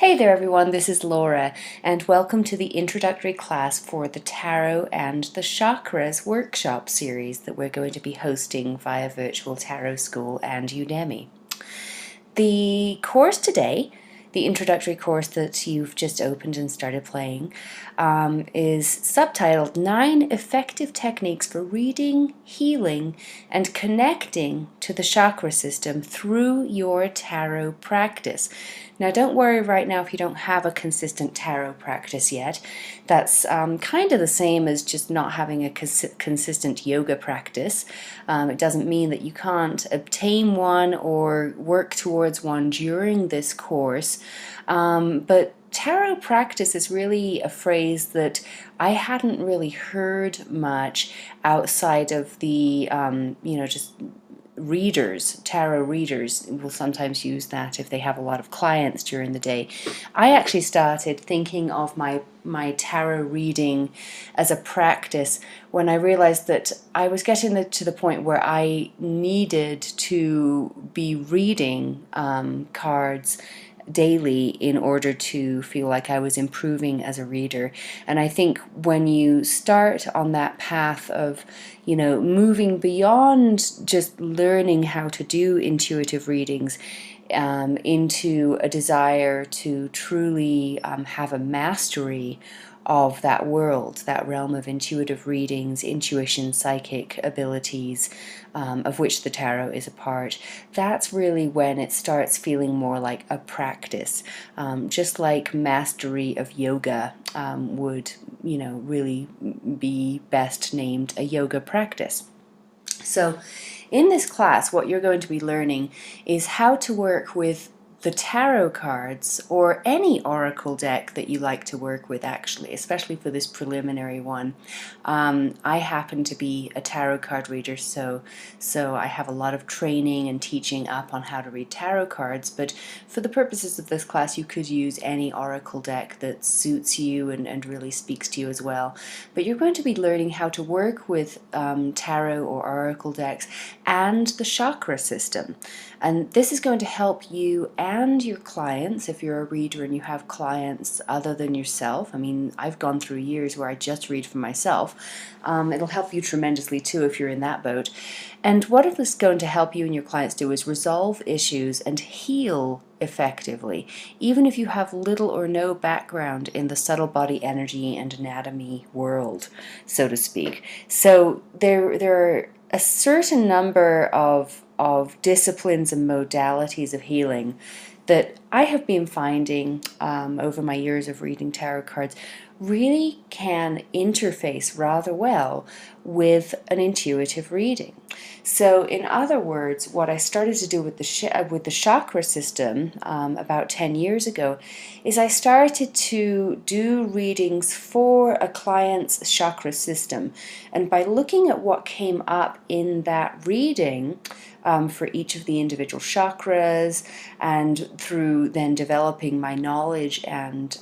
Hey there everyone, this is Laura and welcome to the introductory class for the Tarot and the Chakras workshop series that we're going to be hosting via Virtual Tarot School and Udemy. The course today, the introductory course that you've just opened and started playing, is subtitled 9 Effective Techniques for Reading, Healing, and Connecting to the Chakra System Through Your Tarot Practice. Now, don't worry right now if you don't have a consistent tarot practice yet. That's kind of the same as just not having a consistent yoga practice. It doesn't mean that you can't obtain one or work towards one during this course. But tarot practice is really a phrase that I hadn't really heard much outside of the, just readers. Tarot readers will sometimes use that if they have a lot of clients during the day. I actually started thinking of my tarot reading as a practice when I realized that I was getting to the point where I needed to be reading cards daily in order to feel like I was improving as a reader. And I think when you start on that path of, moving beyond just learning how to do intuitive readings, into a desire to truly have a mastery of that world, that realm of intuitive readings, intuition, psychic abilities, of which the tarot is a part, that's really when it starts feeling more like a practice, just like mastery of yoga would, really be best named a yoga practice. So in this class, what you're going to be learning is how to work with the tarot cards or any oracle deck that you like to work with, actually, especially for this preliminary one. I happen to be a tarot card reader, so I have a lot of training and teaching up on how to read tarot cards, but for the purposes of this class you could use any oracle deck that suits you and really speaks to you as well. But you're going to be learning how to work with tarot or oracle decks and the chakra system. And this is going to help you and your clients, if you're a reader and you have clients other than yourself. I mean, I've gone through years where I just read for myself. It'll help you tremendously too if you're in that boat. And what it is going to help you and your clients do is resolve issues and heal effectively, even if you have little or no background in the subtle body energy and anatomy world, so to speak. So there are a certain number of disciplines and modalities of healing that I have been finding over my years of reading tarot cards really can interface rather well with an intuitive reading. So in other words, what I started to do with the chakra system about 10 years ago is I started to do readings for a client's chakra system. And by looking at what came up in that reading, for each of the individual chakras, and through then developing my knowledge and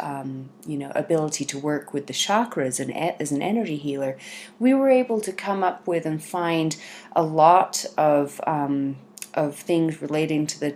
ability to work with the chakras and as an energy healer, we were able to come up with and find a lot of things relating to the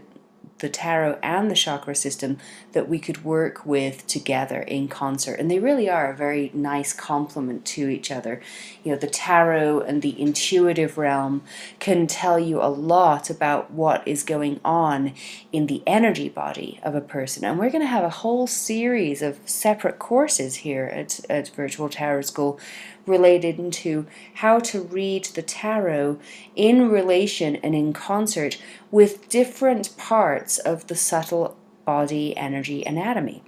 tarot and the chakra system that we could work with together in concert. And they really are a very nice complement to each other. The tarot and the intuitive realm can tell you a lot about what is going on in the energy body of a person. And we're going to have a whole series of separate courses here at Virtual Tarot School related to how to read the tarot in relation and in concert with different parts of the subtle body energy anatomy.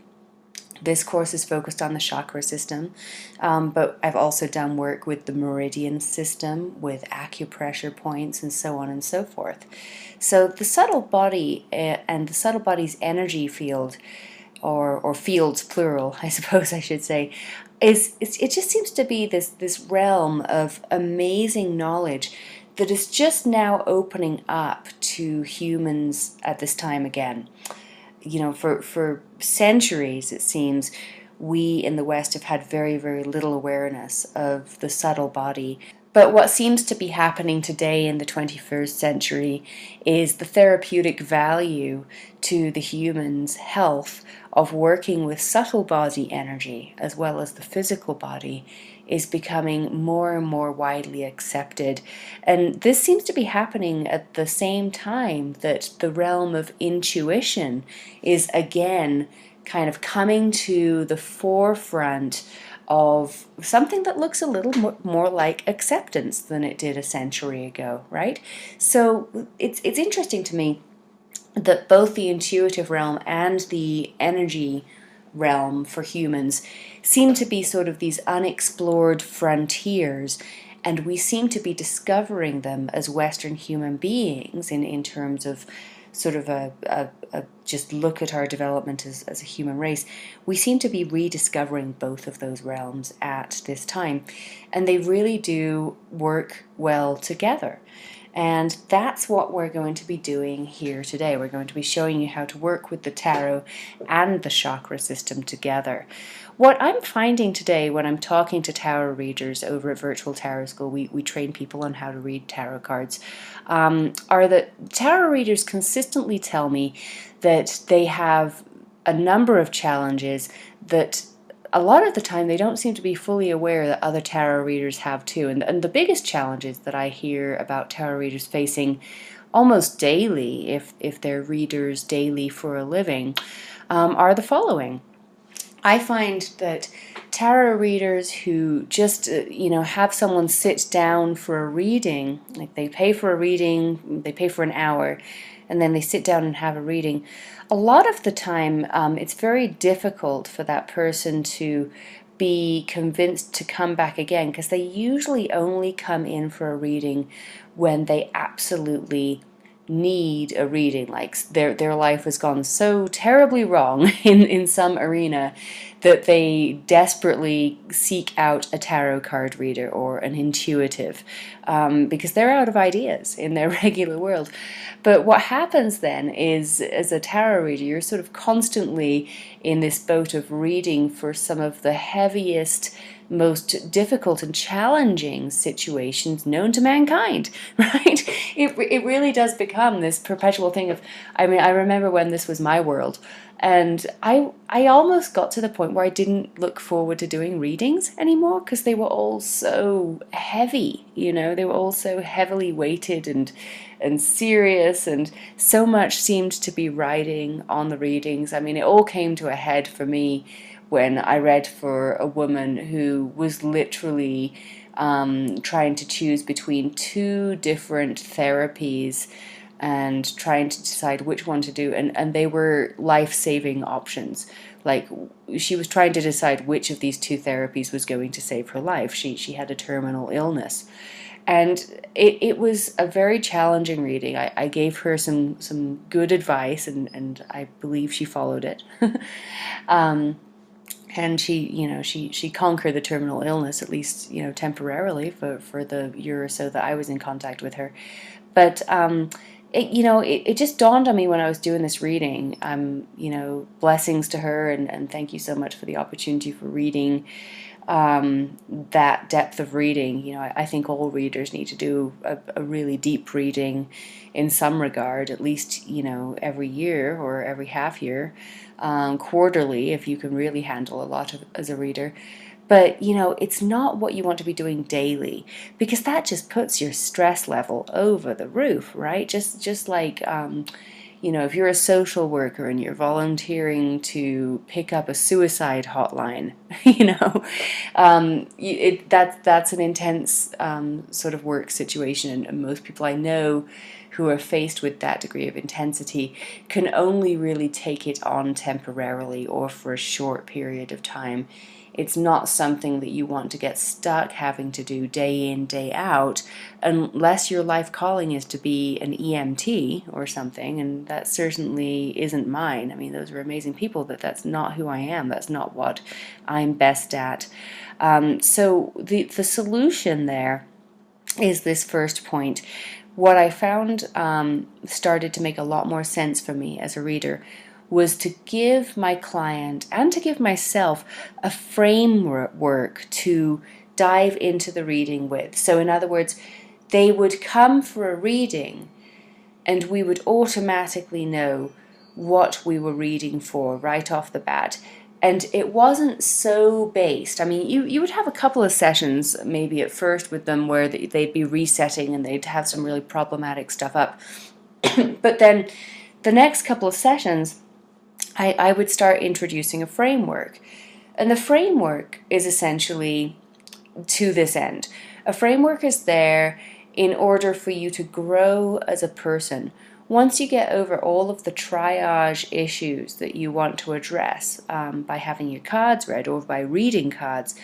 This course is focused on the chakra system, but I've also done work with the meridian system, with acupressure points, and so on and so forth. So the subtle body and the subtle body's energy field, or fields plural, I suppose I should say, it just seems to be this realm of amazing knowledge that is just now opening up to humans at this time again. For centuries, it seems, we in the West have had very, very little awareness of the subtle body But what seems to be happening today in the 21st century is the therapeutic value to the human's health of working with subtle body energy as well as the physical body is becoming more and more widely accepted. And this seems to be happening at the same time that the realm of intuition is again kind of coming to the forefront of something that looks a little more like acceptance than it did a century ago, right? So it's interesting to me that both the intuitive realm and the energy realm for humans seem to be sort of these unexplored frontiers, and we seem to be discovering them as Western human beings in terms of sort of a just look at our development as a human race. We seem to be rediscovering both of those realms at this time, and they really do work well together. And that's what we're going to be doing here today. We're going to be showing you how to work with the tarot and the chakra system together. What I'm finding today when I'm talking to tarot readers over at Virtual Tarot School, we train people on how to read tarot cards, are that tarot readers consistently tell me that they have a number of challenges that a lot of the time they don't seem to be fully aware that other tarot readers have too. And the biggest challenges that I hear about tarot readers facing almost daily, if they're readers daily for a living, are the following. I find that tarot readers who just, have someone sit down for a reading, like they pay for a reading, they pay for an hour, and then they sit down and have a reading. A lot of the time, it's very difficult for that person to be convinced to come back again, because they usually only come in for a reading when they absolutely need a reading, like their life has gone so terribly wrong in some arena that they desperately seek out a tarot card reader or an intuitive, because they're out of ideas in their regular world. But what happens then is, as a tarot reader, you're sort of constantly in this boat of reading for some of the heaviest, most difficult and challenging situations known to mankind, right? It really does become this perpetual thing of, I mean, I remember when this was my world, and I almost got to the point where I didn't look forward to doing readings anymore, because they were all so heavy, they were all so heavily weighted and serious, and so much seemed to be riding on the readings. I mean, it all came to a head for me when I read for a woman who was literally trying to choose between two different therapies and trying to decide which one to do, and they were life-saving options. Like, she was trying to decide which of these two therapies was going to save her life. She had a terminal illness. And it was a very challenging reading. I gave her some good advice, and I believe she followed it. And she conquered the terminal illness, at least, temporarily, for the year or so that I was in contact with her. But it just dawned on me when I was doing this reading. Blessings to her, and thank you so much for the opportunity for reading that depth of reading. I think all readers need to do a really deep reading in some regard, at least, every year or every half year, quarterly, if you can really handle a lot as a reader. But, it's not what you want to be doing daily, because that just puts your stress level over the roof, right? Just like, if you're a social worker and you're volunteering to pick up a suicide hotline, that's an intense sort of work situation. And most people I know who are faced with that degree of intensity can only really take it on temporarily or for a short period of time. It's not something that you want to get stuck having to do day in, day out, unless your life calling is to be an EMT or something, and that certainly isn't mine. I mean, those are amazing people, but that's not who I am. That's not what I'm best at. So the solution there is this first point. What I found started to make a lot more sense for me as a reader was to give my client and to give myself a framework to dive into the reading with. So in other words, they would come for a reading and we would automatically know what we were reading for right off the bat. And it wasn't so based. I mean, you would have a couple of sessions maybe at first with them where they'd be resetting and they'd have some really problematic stuff up. But then the next couple of sessions, I would start introducing a framework. And the framework is essentially to this end. A framework is there in order for you to grow as a person. Once you get over all of the triage issues that you want to address by having your cards read or by reading cards,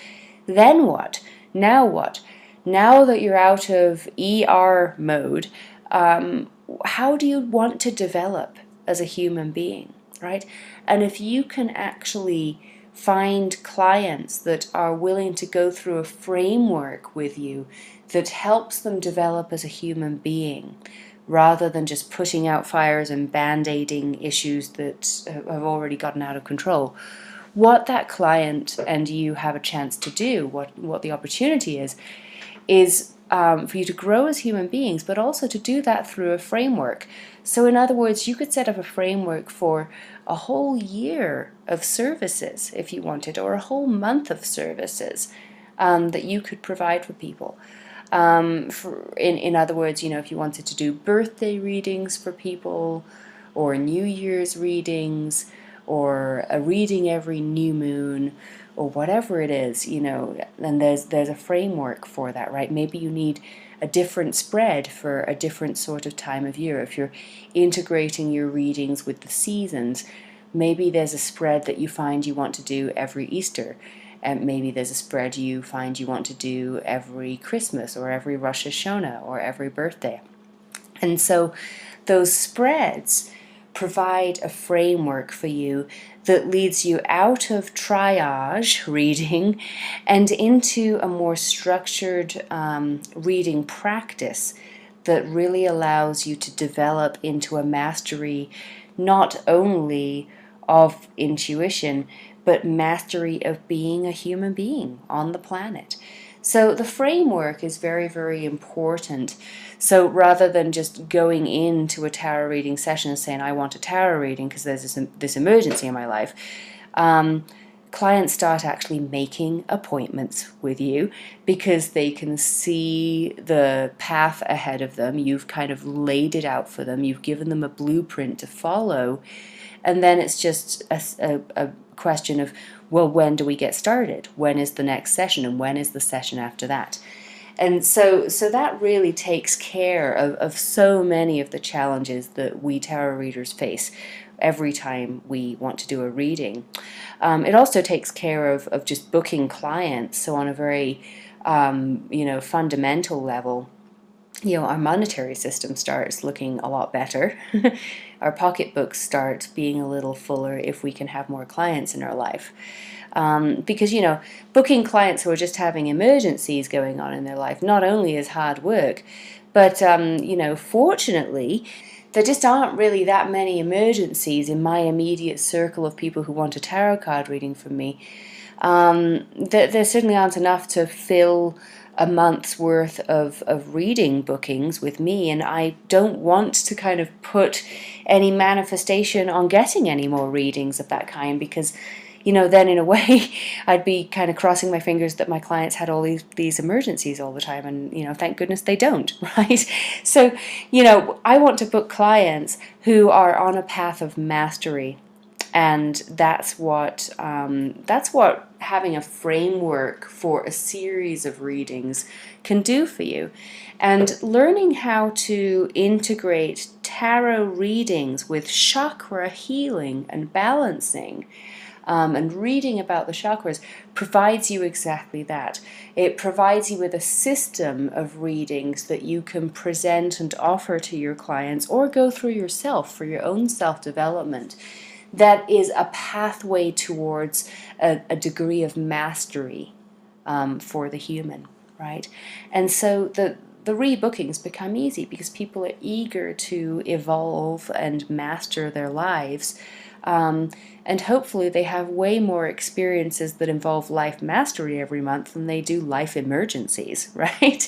then what? Now what? Now that you're out of ER mode, how do you want to develop as a human being, right? And if you can actually find clients that are willing to go through a framework with you that helps them develop as a human being, rather than just putting out fires and band-aiding issues that have already gotten out of control. What that client and you have a chance to do, what the opportunity is for you to grow as human beings, but also to do that through a framework. So in other words, you could set up a framework for a whole year of services if you wanted, or a whole month of services that you could provide for people. In other words, if you wanted to do birthday readings for people, or New Year's readings, or a reading every new moon, or whatever it is, and there's a framework for that, right? Maybe you need a different spread for a different sort of time of year. If you're integrating your readings with the seasons, maybe there's a spread that you find you want to do every Easter. And maybe there's a spread you find you want to do every Christmas or every Rosh Hashanah or every birthday. And so those spreads provide a framework for you that leads you out of triage reading and into a more structured reading practice that really allows you to develop into a mastery not only of intuition, but mastery of being a human being on the planet. So the framework is very, very important. So rather than just going into a tarot reading session and saying, I want a tarot reading because there's this emergency in my life, clients start actually making appointments with you because they can see the path ahead of them. You've kind of laid it out for them. You've given them a blueprint to follow. And then it's just a question of, well, when do we get started? When is the next session? And when is the session after that? And so that really takes care of so many of the challenges that we tarot readers face every time we want to do a reading. It also takes care of just booking clients. So on a very fundamental level, our monetary system starts looking a lot better. Our pocketbooks start being a little fuller if we can have more clients in our life. Because, booking clients who are just having emergencies going on in their life not only is hard work, but, fortunately, there just aren't really that many emergencies in my immediate circle of people who want a tarot card reading from me. There certainly aren't enough to fill a month's worth of reading bookings with me, and I don't want to kind of put any manifestation on getting any more readings of that kind because, then in a way I'd be kind of crossing my fingers that my clients had all these emergencies all the time, and, thank goodness they don't, right? So, I want to book clients who are on a path of mastery. And that's what having a framework for a series of readings can do for you. And learning how to integrate tarot readings with chakra healing and balancing and reading about the chakras provides you exactly that. It provides you with a system of readings that you can present and offer to your clients or go through yourself for your own self-development. That is a pathway towards a degree of mastery for the human, right? And so the rebookings become easy because people are eager to evolve and master their lives. And hopefully they have way more experiences that involve life mastery every month than they do life emergencies, right?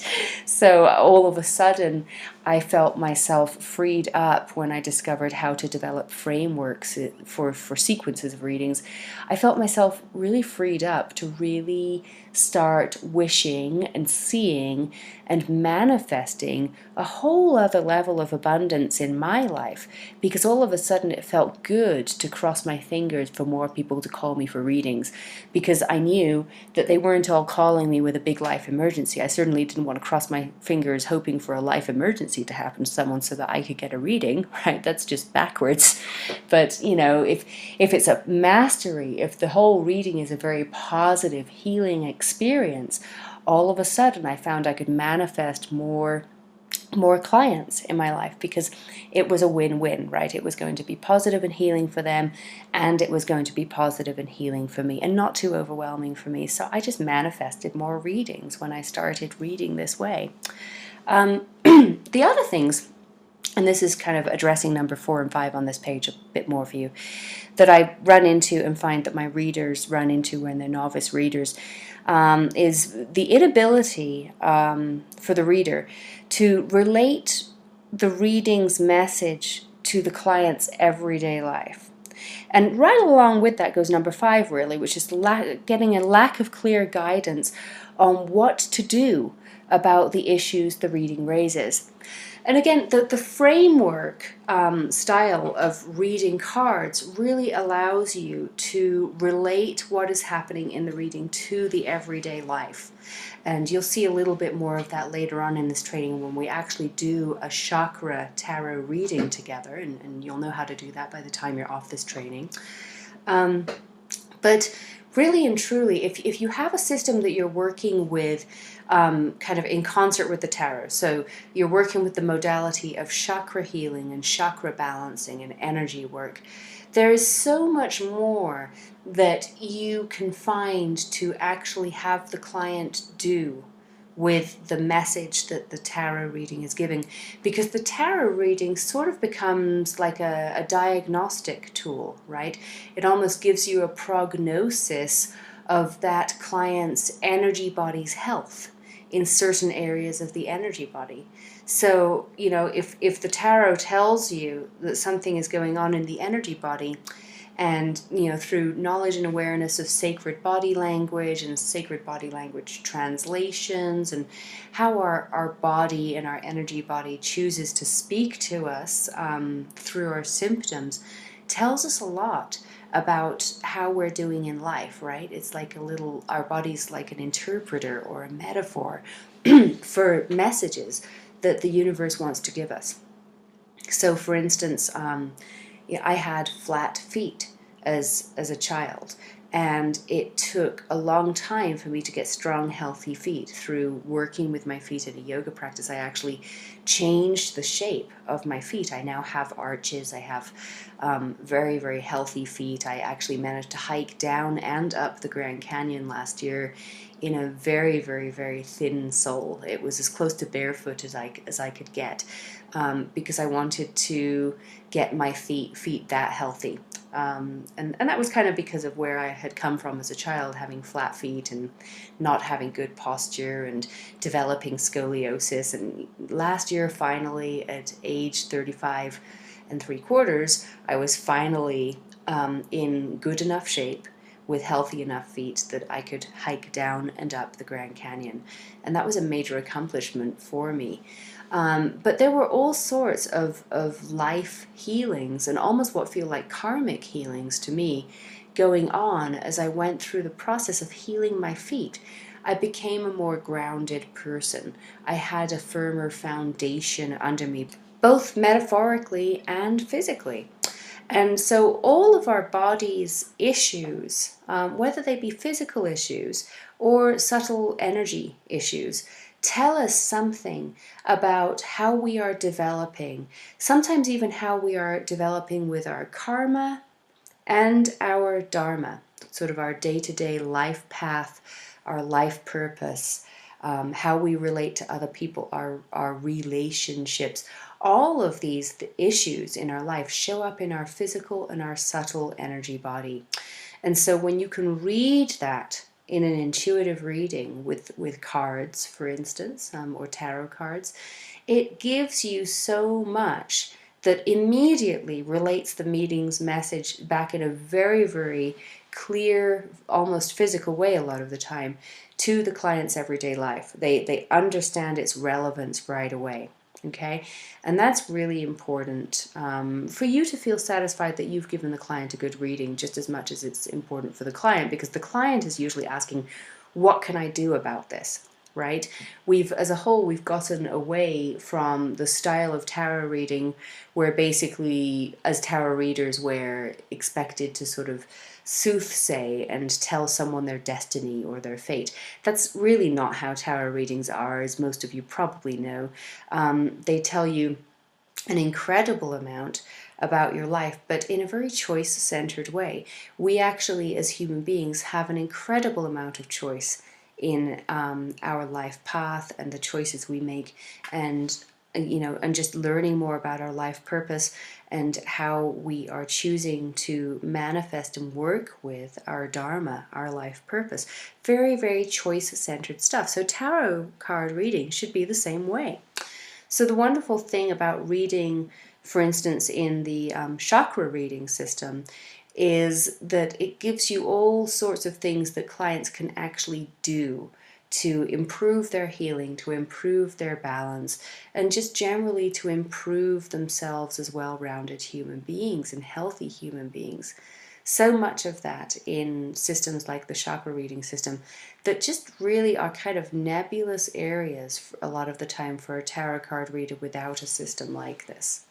So all of a sudden, I felt myself freed up when I discovered how to develop frameworks for sequences of readings. I felt myself really freed up to really start wishing and seeing and manifesting a whole other level of abundance in my life, because all of a sudden it felt good to cross my fingers for more people to call me for readings, because I knew that they weren't all calling me with a big life emergency. I certainly didn't want to cross my fingers hoping for a life emergency to happen to someone so that I could get a reading, right? That's just backwards. But, if it's a mastery, if the whole reading is a very positive healing experience, all of a sudden I found I could manifest more clients in my life, because it was a win-win, right? It was going to be positive and healing for them, and it was going to be positive and healing for me, and not too overwhelming for me. So I just manifested more readings when I started reading this way. The other things, and this is kind of addressing number 4 and 5 on this page a bit more for you, that I run into and find that my readers run into when they're novice readers, is the inability for the reader to relate the reading's message to the client's everyday life. And right along with that goes number 5, really, which is getting a lack of clear guidance on what to do about the issues the reading raises. And again, the framework style of reading cards really allows you to relate what is happening in the reading to the everyday life. And you'll see a little bit more of that later on in this training when we actually do a chakra tarot reading together, and you'll know how to do that by the time you're off this training. But really and truly, if you have a system that you're working with kind of in concert with the tarot, so you're working with the modality of chakra healing and chakra balancing and energy work, there is so much more that you can find to actually have the client do with the message that the tarot reading is giving, because the tarot reading sort of becomes like a diagnostic tool, right? It almost gives you a prognosis of that client's energy body's health in certain areas of the energy body. So, if the tarot tells you that something is going on in the energy body, and through knowledge and awareness of sacred body language and sacred body language translations, and how our body and our energy body chooses to speak to us through our symptoms, tells us a lot about how we're doing in life, right? It's like our body's like an interpreter or a metaphor for messages that the universe wants to give us. So for instance, I had flat feet as a child, and it took a long time for me to get strong, healthy feet. Through working with my feet in a yoga practice, I actually changed the shape of my feet. I now have arches. I have very, very healthy feet. I actually managed to hike down and up the Grand Canyon last year in a very, very, very thin sole. It was as close to barefoot as I could get, because I wanted to get my feet that healthy. And that was kind of because of where I had come from as a child, having flat feet and not having good posture and developing scoliosis. And last year, finally, at age 35 3/4, I was finally in good enough shape with healthy enough feet that I could hike down and up the Grand Canyon. And that was a major accomplishment for me. But there were all sorts of life healings, and almost what feel like karmic healings to me, going on as I went through the process of healing my feet. I became a more grounded person. I had a firmer foundation under me, both metaphorically and physically. And so all of our body's issues, whether they be physical issues or subtle energy issues, tell us something about how we are developing, sometimes even how we are developing with our karma and our dharma, sort of our day-to-day life path, our life purpose, how we relate to other people, our relationships. all of these issues in our life show up in our physical and our subtle energy body. And so when you can read that in an intuitive reading with cards, for instance, or tarot cards, it gives you so much that immediately relates the meeting's message back in a very, very clear, almost physical way a lot of the time to the client's everyday life. They understand its relevance right away. Okay, and that's really important for you to feel satisfied that you've given the client a good reading, just as much as it's important for the client, because the client is usually asking, what can I do about this? Right? As a whole, we've gotten away from the style of tarot reading where basically, as tarot readers, we're expected to sort of soothsay and tell someone their destiny or their fate. That's really not how tarot readings are, as most of you probably know. They tell you an incredible amount about your life, but in a very choice-centered way. We actually, as human beings, have an incredible amount of choice in our life path and the choices we make, and just learning more about our life purpose and how we are choosing to manifest and work with our dharma, our life purpose. Very, very choice-centered stuff. So tarot card reading should be the same way. So the wonderful thing about reading, for instance, in the chakra reading system, is that it gives you all sorts of things that clients can actually do to improve their healing, to improve their balance, and just generally to improve themselves as well-rounded human beings and healthy human beings. So much of that in systems like the chakra reading system that just really are kind of nebulous areas a lot of the time for a tarot card reader without a system like this.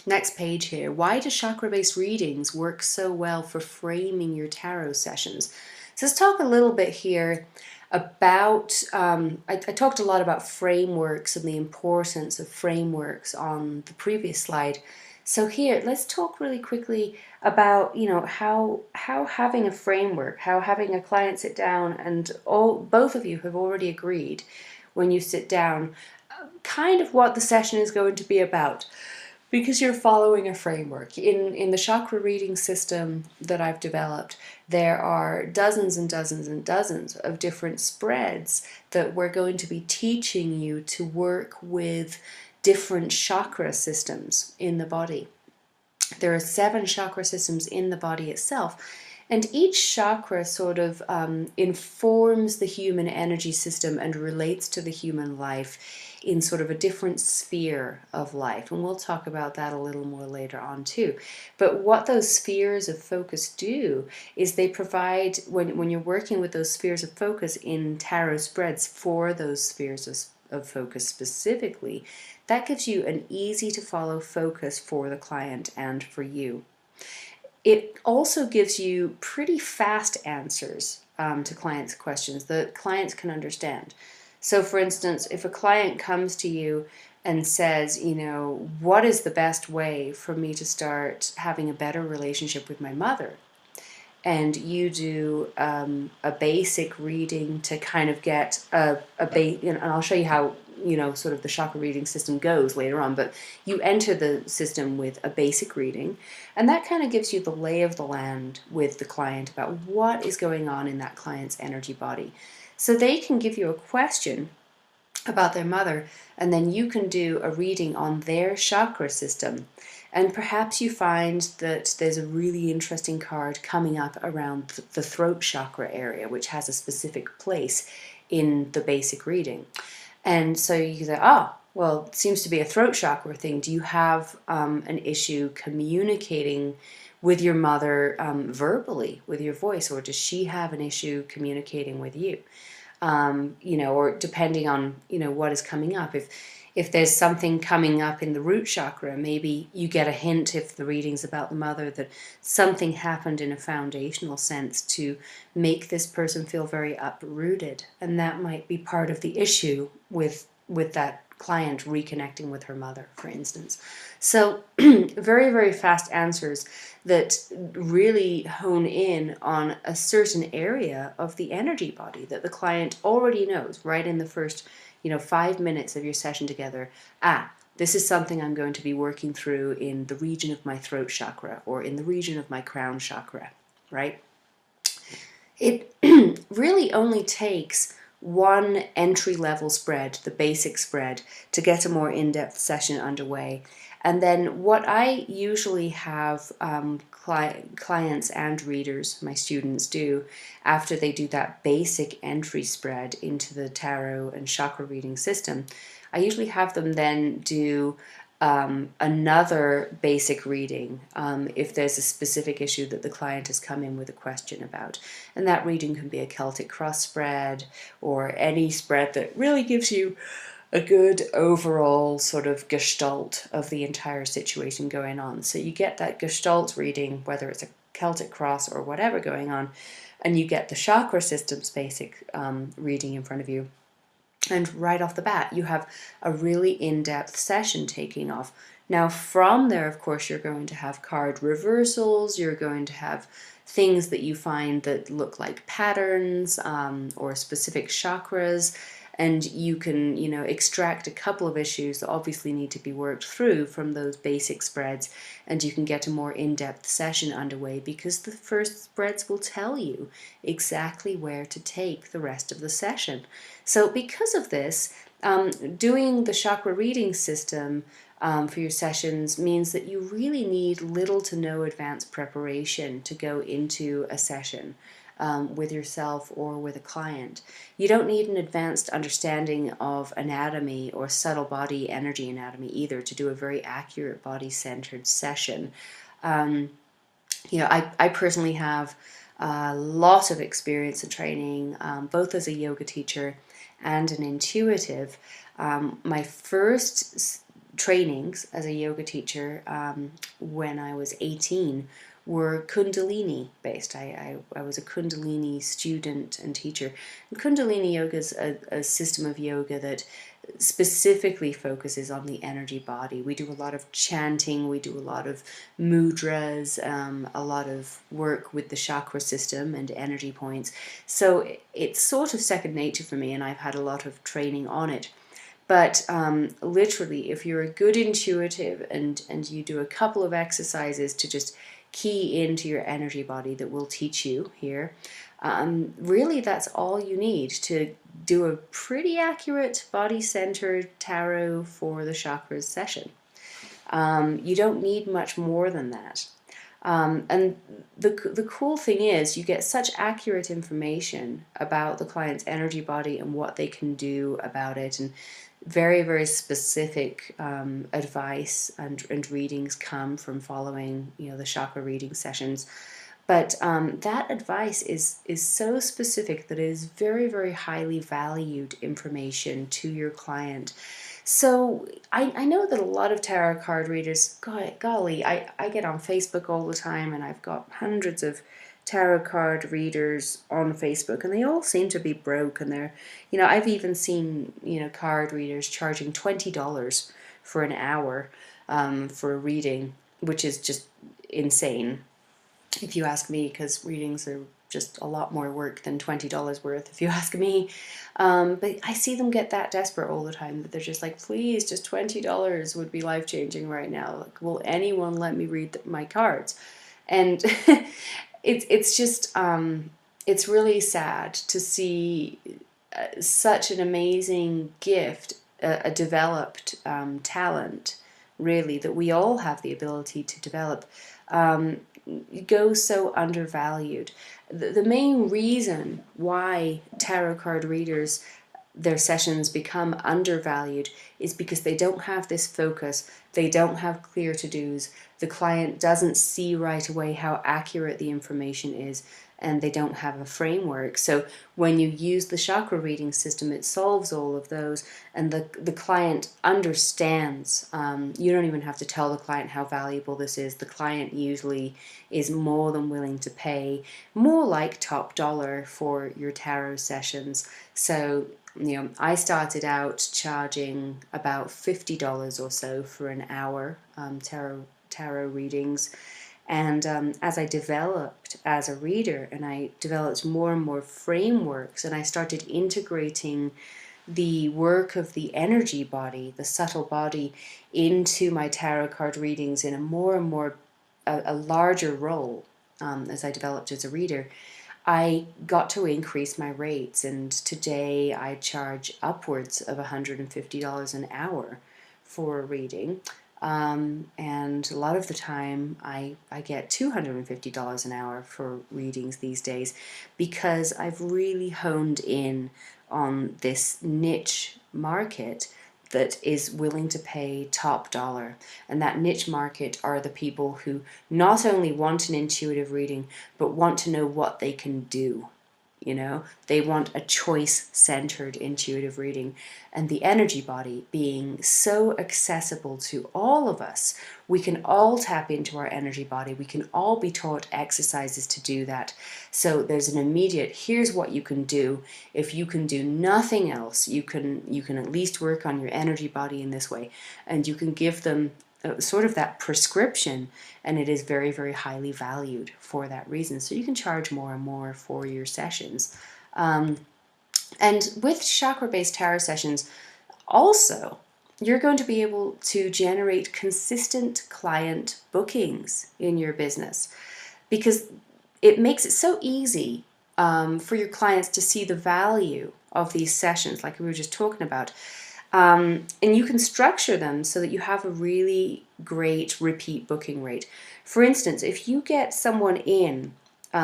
Next page here. Why do chakra-based readings work so well for framing your tarot sessions? So let's talk a little bit here about, I talked a lot about frameworks and the importance of frameworks on the previous slide. So here, let's talk really quickly about, how having a framework, how having a client sit down, and both of you have already agreed when you sit down, kind of what the session is going to be about, because you're following a framework. In the chakra reading system that I've developed, there are dozens and dozens and dozens of different spreads that we're going to be teaching you to work with different chakra systems in the body. There are 7 chakra systems in the body itself, and each chakra sort of informs the human energy system and relates to the human life in sort of a different sphere of life. And we'll talk about that a little more later on too. But what those spheres of focus do is they provide, when you're working with those spheres of focus in tarot spreads for those spheres of focus specifically, that gives you an easy to follow focus for the client and for you. It also gives you pretty fast answers to clients' questions that clients can understand. So for instance, if a client comes to you and says, what is the best way for me to start having a better relationship with my mother? And you do a basic reading to kind of get and I'll show you how sort of the chakra reading system goes later on, but you enter the system with a basic reading, and that kind of gives you the lay of the land with the client about what is going on in that client's energy body. So they can give you a question about their mother, and then you can do a reading on their chakra system. And perhaps you find that there's a really interesting card coming up around the throat chakra area, which has a specific place in the basic reading. And so you can say, well, it seems to be a throat chakra thing. Do you have an issue communicating with your mother verbally, with your voice, or does she have an issue communicating with you? Or depending on, what is coming up. If there's something coming up in the root chakra, maybe you get a hint, if the reading's about the mother, that something happened in a foundational sense to make this person feel very uprooted. And that might be part of the issue with that client reconnecting with her mother, for instance. So very, very fast answers that really hone in on a certain area of the energy body that the client already knows right in the first 5 minutes of your session together. This is something I'm going to be working through in the region of my throat chakra or in the region of my crown chakra, right? It really only takes one entry-level spread, the basic spread, to get a more in-depth session underway. And then what I usually have clients and readers, my students, do after they do that basic entry spread into the tarot and chakra reading system, I usually have them then do another basic reading if there's a specific issue that the client has come in with a question about. And that reading can be a Celtic cross spread or any spread that really gives you a good overall sort of gestalt of the entire situation going on. So you get that gestalt reading, whether it's a Celtic cross or whatever going on, and you get the chakra system's basic reading in front of you. And right off the bat, you have a really in-depth session taking off. Now, from there, of course, you're going to have card reversals. You're going to have things that you find that look like patterns or specific chakras. And you can, extract a couple of issues that obviously need to be worked through from those basic spreads, and you can get a more in-depth session underway because the first spreads will tell you exactly where to take the rest of the session. So because of this, doing the chakra reading system for your sessions means that you really need little to no advanced preparation to go into a session with yourself or with a client. You don't need an advanced understanding of anatomy or subtle body energy anatomy either to do a very accurate body-centered session. I personally have a lot of experience and training, both as a yoga teacher and an intuitive. My first trainings as a yoga teacher when I was 18 were Kundalini based. I was a Kundalini student and teacher. And Kundalini yoga is a system of yoga that specifically focuses on the energy body. We do a lot of chanting, we do a lot of mudras, a lot of work with the chakra system and energy points. So it's sort of second nature for me, and I've had a lot of training on it. But literally, if you're a good intuitive and you do a couple of exercises to just key into your energy body that we'll teach you here, really that's all you need to do a pretty accurate body-centered tarot for the chakras session. You don't need much more than that. And the cool thing is you get such accurate information about the client's energy body and what they can do about it, and very, very specific advice and readings come from following, the chakra reading sessions. But that advice is so specific that it is very, very highly valued information to your client. So I know that a lot of tarot card readers, golly, I get on Facebook all the time, and I've got hundreds of tarot card readers on Facebook, and they all seem to be broke, and they're, I've even seen, card readers charging $20 for an hour for a reading, which is just insane, if you ask me, because readings are just a lot more work than $20 worth, if you ask me. But I see them get that desperate all the time that they're just like, please, just $20 would be life-changing right now. Like, will anyone let me read my cards? And it's just, it's really sad to see such an amazing gift, a developed talent, really, that we all have the ability to develop, go so undervalued. The main reason why tarot card readers, their sessions become undervalued is because they don't have this focus, they don't have clear to-dos, the client doesn't see right away how accurate the information is, and they don't have a framework. So when you use the chakra reading system, it solves all of those, and the client understands. You don't even have to tell the client how valuable this is. The client usually is more than willing to pay more like top dollar for your tarot sessions. So I started out charging about $50 or so for an hour tarot readings. And as I developed as a reader, and I developed more and more frameworks, and I started integrating the work of the energy body, the subtle body, into my tarot card readings in a more and more a larger role as I developed as a reader, I got to increase my rates, and today I charge upwards of $150 an hour for a reading. And a lot of the time I get $250 an hour for readings these days, because I've really honed in on this niche market that is willing to pay top dollar. And that niche market are the people who not only want an intuitive reading, but want to know what they can do. You know, they want a choice-centered intuitive reading. And the energy body being so accessible to all of us, we can all tap into our energy body. We can all be taught exercises to do that. So there's an immediate, here's what you can do. If you can do nothing else, you can at least work on your energy body in this way. And you can give them sort of that prescription, and it is very, very highly valued for that reason. So you can charge more and more for your sessions. And with chakra-based tarot sessions, also, you're going to be able to generate consistent client bookings in your business, because it makes it so easy for your clients to see the value of these sessions, like we were just talking about. And you can structure them so that you have a really great repeat booking rate. For instance, if you get someone in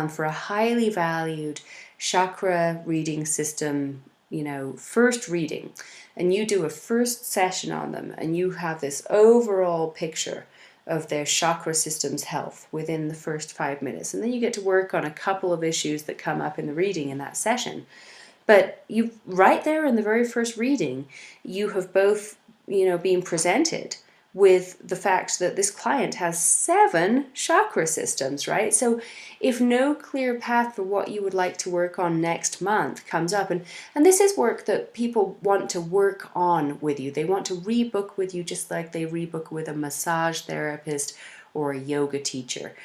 for a highly valued chakra reading system, you know, first reading, and you do a first session on them, and you have this overall picture of their chakra system's health within the first 5 minutes, and then you get to work on a couple of issues that come up in the reading in that session. But you, right there in the very first reading, you have both, you know, been presented with the fact that this client has 7 chakra systems, right? So if no clear path for what you would like to work on next month comes up, and this is work that people want to work on with you. They want to rebook with you just like they rebook with a massage therapist or a yoga teacher,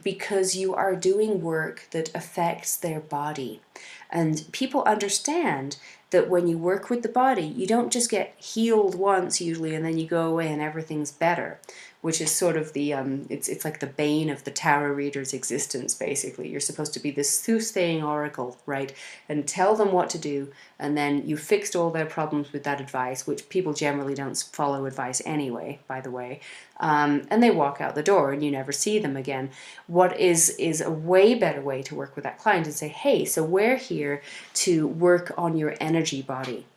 because you are doing work that affects their body. And people understand that when you work with the body, you don't just get healed once usually and then you go away and everything's better, which is sort of the, it's like the bane of the tarot reader's existence, basically. You're supposed to be this soothsaying oracle, right? And tell them what to do, and then you fixed all their problems with that advice, which people generally don't follow advice anyway, by the way. And they walk out the door and you never see them again. What is a way better way to work with that client and say, hey, so we're here to work on your energy body.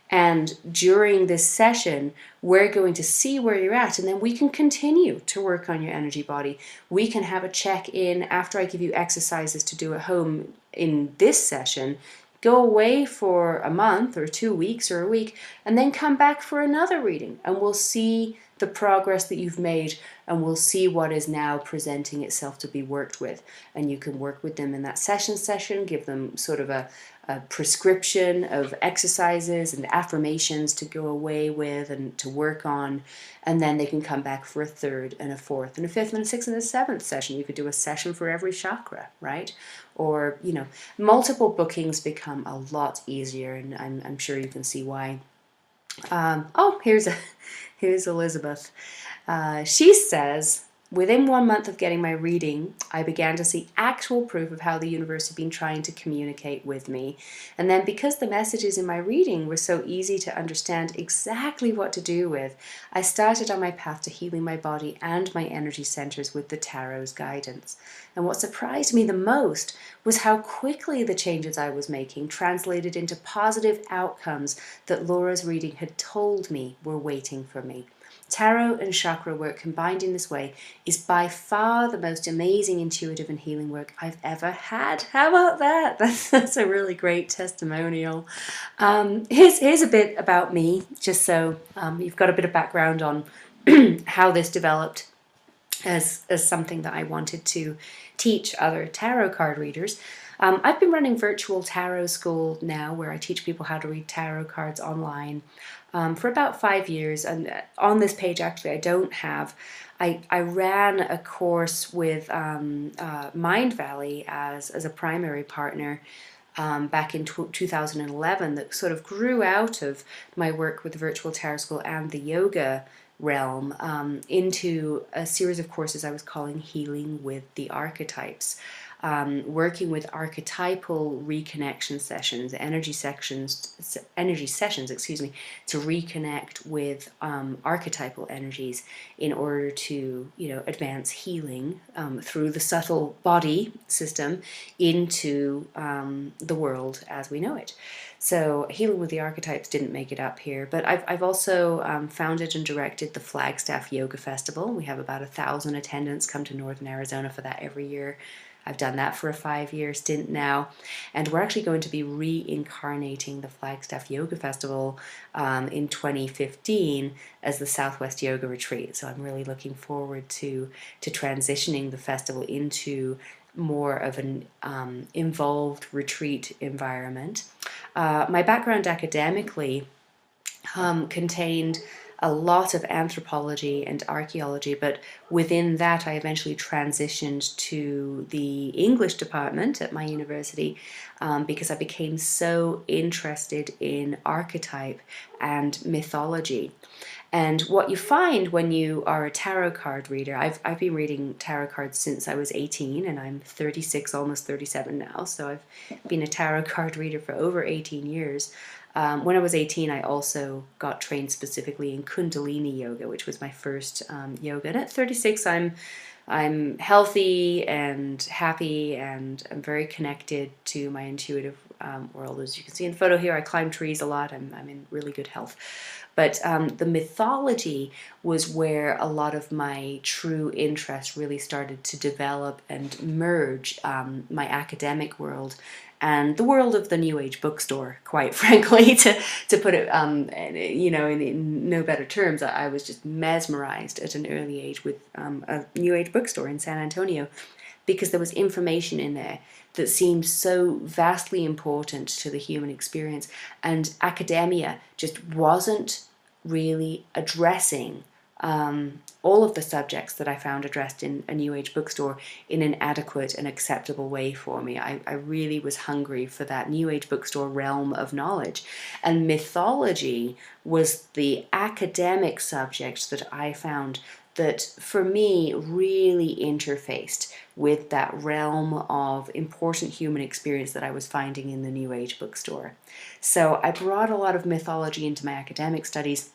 And during this session, we're going to see where you're at, and then we can continue to work on your energy body. We can have a check-in after I give you exercises to do at home in this session. Go away for a month or 2 weeks or a week, and then come back for another reading, and we'll see the progress that you've made, and we'll see what is now presenting itself to be worked with. And you can work with them in that session, give them sort of a prescription of exercises and affirmations to go away with and to work on, and then they can come back for a third and a fourth and a fifth and a sixth and a seventh session. You could do a session for every chakra, right? Or, you know, multiple bookings become a lot easier, and I'm sure you can see why. Oh, here's Elizabeth. She says, within 1 month of getting my reading, I began to see actual proof of how the universe had been trying to communicate with me. And then because the messages in my reading were so easy to understand exactly what to do with, I started on my path to healing my body and my energy centers with the tarot's guidance. And what surprised me the most was how quickly the changes I was making translated into positive outcomes that Laura's reading had told me were waiting for me. Tarot and chakra work combined in this way is by far the most amazing intuitive and healing work I've ever had. How about that? That's a really great testimonial. Here's a bit about me, just so you've got a bit of background on how this developed as something that I wanted to teach other tarot card readers. I've been running virtual tarot school now, where I teach people how to read tarot cards online for about 5 years. And on this page, actually, I don't have. I ran a course with Mind Valley as a primary partner back in 2011 that sort of grew out of my work with the Virtual Tarot School and the yoga realm into a series of courses I was calling Healing with the Archetypes. Working with archetypal reconnection sessions, energy sessions, excuse me, to reconnect with archetypal energies in order to, advance healing through the subtle body system into the world as we know it. So Healing with the Archetypes didn't make it up here, but I've also founded and directed the Flagstaff Yoga Festival. We have about 1,000 attendants come to Northern Arizona for that every year. I've done that for a 5-year stint now, and we're actually going to be reincarnating the Flagstaff Yoga Festival in 2015 as the Southwest Yoga Retreat. So I'm really looking forward to transitioning the festival into more of an involved retreat environment. My background academically contained a lot of anthropology and archaeology, but within that I eventually transitioned to the English department at my university because I became so interested in archetype and mythology. And what you find when you are a tarot card reader, I've been reading tarot cards since I was 18, and I'm 36, almost 37 now, so I've been a tarot card reader for over 18 years. When I was 18, I also got trained specifically in Kundalini yoga, which was my first yoga. And at 36, I'm healthy and happy, and I'm very connected to my intuitive world. As you can see in the photo here, I climb trees a lot. I'm in really good health. But the mythology was where a lot of my true interest really started to develop and merge my academic world and the world of the New Age bookstore, quite frankly, to put it, in no better terms. I was just mesmerized at an early age with a New Age bookstore in San Antonio, because there was information in there that seemed so vastly important to the human experience, and academia just wasn't really addressing all of the subjects that I found addressed in a New Age bookstore in an adequate and acceptable way for me. I really was hungry for that New Age bookstore realm of knowledge. And mythology was the academic subject that I found that for me really interfaced with that realm of important human experience that I was finding in the New Age bookstore. So I brought a lot of mythology into my academic studies,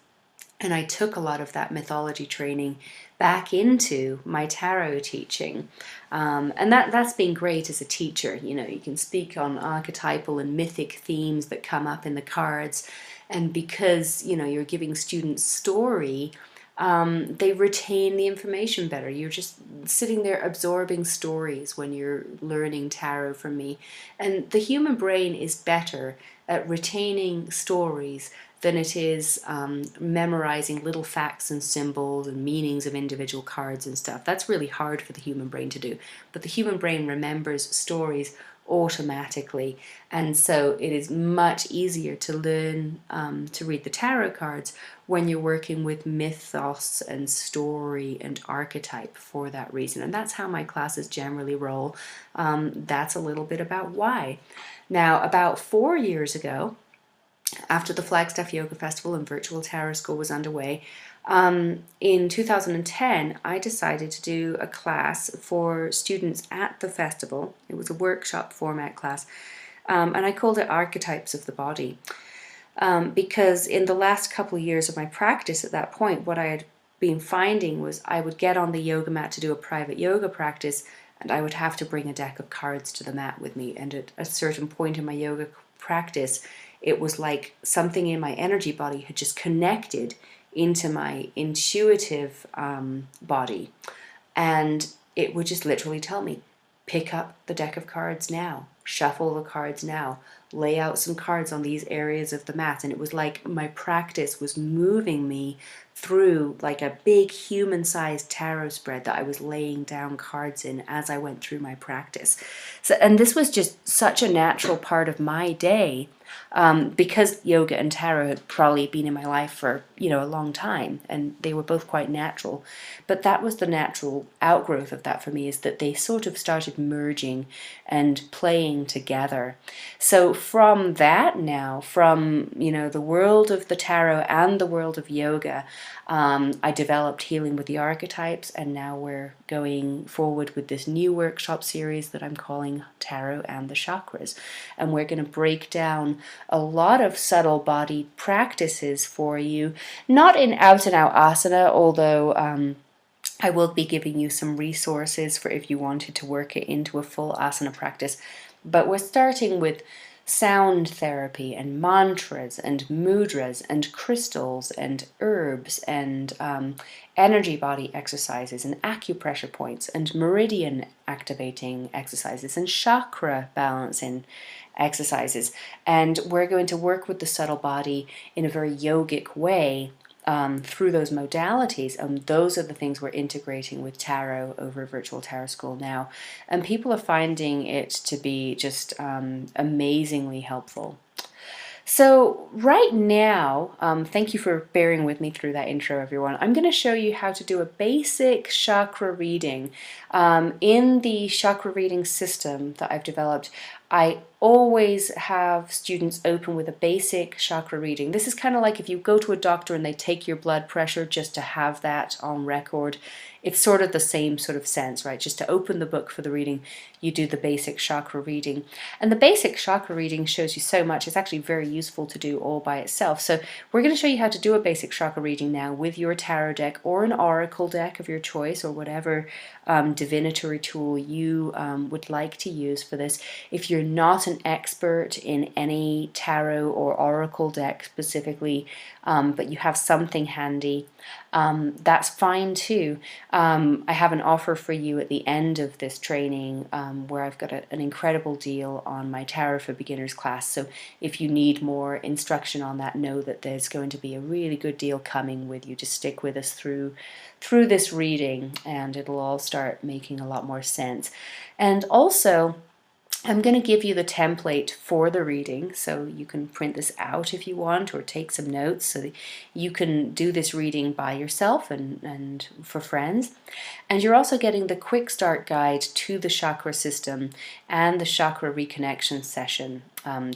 and I took a lot of that mythology training back into my tarot teaching. And that's been great as a teacher. You can speak on archetypal and mythic themes that come up in the cards. And because, you're giving students story, they retain the information better. You're just sitting there absorbing stories when you're learning tarot from me. And the human brain is better at retaining stories than it is memorizing little facts and symbols and meanings of individual cards and stuff. That's really hard for the human brain to do. But the human brain remembers stories automatically, and so it is much easier to learn to read the tarot cards when you're working with mythos and story and archetype for that reason. And that's how my classes generally roll. That's a little bit about why. Now, about 4 years ago, after the Flagstaff Yoga Festival and Virtual Tarot School was underway, in 2010, I decided to do a class for students at the festival. It was a workshop format class, and I called it Archetypes of the Body, because in the last couple of years of my practice at that point, what I had been finding was I would get on the yoga mat to do a private yoga practice, and I would have to bring a deck of cards to the mat with me. And at a certain point in my yoga practice, it was like something in my energy body had just connected into my intuitive body. And it would just literally tell me, pick up the deck of cards now, shuffle the cards now, lay out some cards on these areas of the mat. And it was like my practice was moving me through like a big human-sized tarot spread that I was laying down cards in as I went through my practice. So, and this was just such a natural part of my day, because yoga and tarot had probably been in my life for, a long time, and they were both quite natural. But that was the natural outgrowth of that for me, is that they sort of started merging and playing together. So from that now, from, the world of the tarot and the world of yoga, I developed Healing with the Archetypes, and now we're going forward with this new workshop series that I'm calling Tarot and the Chakras. And we're going to break down a lot of subtle body practices for you, not in out and out asana, although I will be giving you some resources for if you wanted to work it into a full asana practice. But we're starting with sound therapy and mantras and mudras and crystals and herbs and energy body exercises and acupressure points and meridian activating exercises and chakra balancing exercises. And we're going to work with the subtle body in a very yogic way, through those modalities, and those are the things we're integrating with tarot over Virtual Tarot School now, and people are finding it to be just amazingly helpful. So right now, thank you for bearing with me through that intro, everyone. I'm going to show you how to do a basic chakra reading. In the chakra reading system that I've developed, I always have students open with a basic chakra reading. This is kind of like if you go to a doctor and they take your blood pressure just to have that on record. It's sort of the same sort of sense, right? Just to open the book for the reading, you do the basic chakra reading. And the basic chakra reading shows you so much. It's actually very useful to do all by itself. So we're going to show you how to do a basic chakra reading now with your tarot deck or an oracle deck of your choice, or whatever divinatory tool you would like to use for this. If you're not an expert in any tarot or oracle deck specifically, but you have something handy, that's fine too. I have an offer for you at the end of this training, where I've got an incredible deal on my Tarot for Beginners class. So if you need more instruction on that, know that there's going to be a really good deal coming with you. Just stick with us through this reading and it'll all start making a lot more sense. And also, I'm going to give you the template for the reading, so you can print this out if you want, or take some notes so that you can do this reading by yourself and for friends. And you're also getting the quick start guide to the chakra system and the chakra reconnection session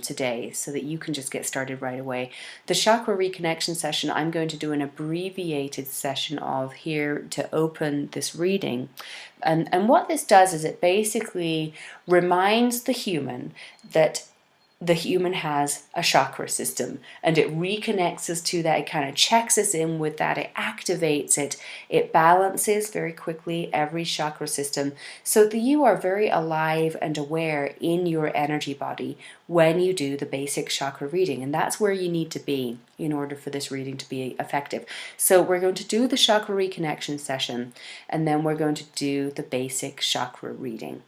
today, so that you can just get started right away. The chakra reconnection session, I'm going to do an abbreviated session of here to open this reading. And what this does is it basically reminds the human that the human has a chakra system, and it reconnects us to that. It kind of checks us in with that. It activates it. It balances very quickly every chakra system so that you are very alive and aware in your energy body when you do the basic chakra reading. And that's where you need to be in order for this reading to be effective. So we're going to do the chakra reconnection session, and then we're going to do the basic chakra reading.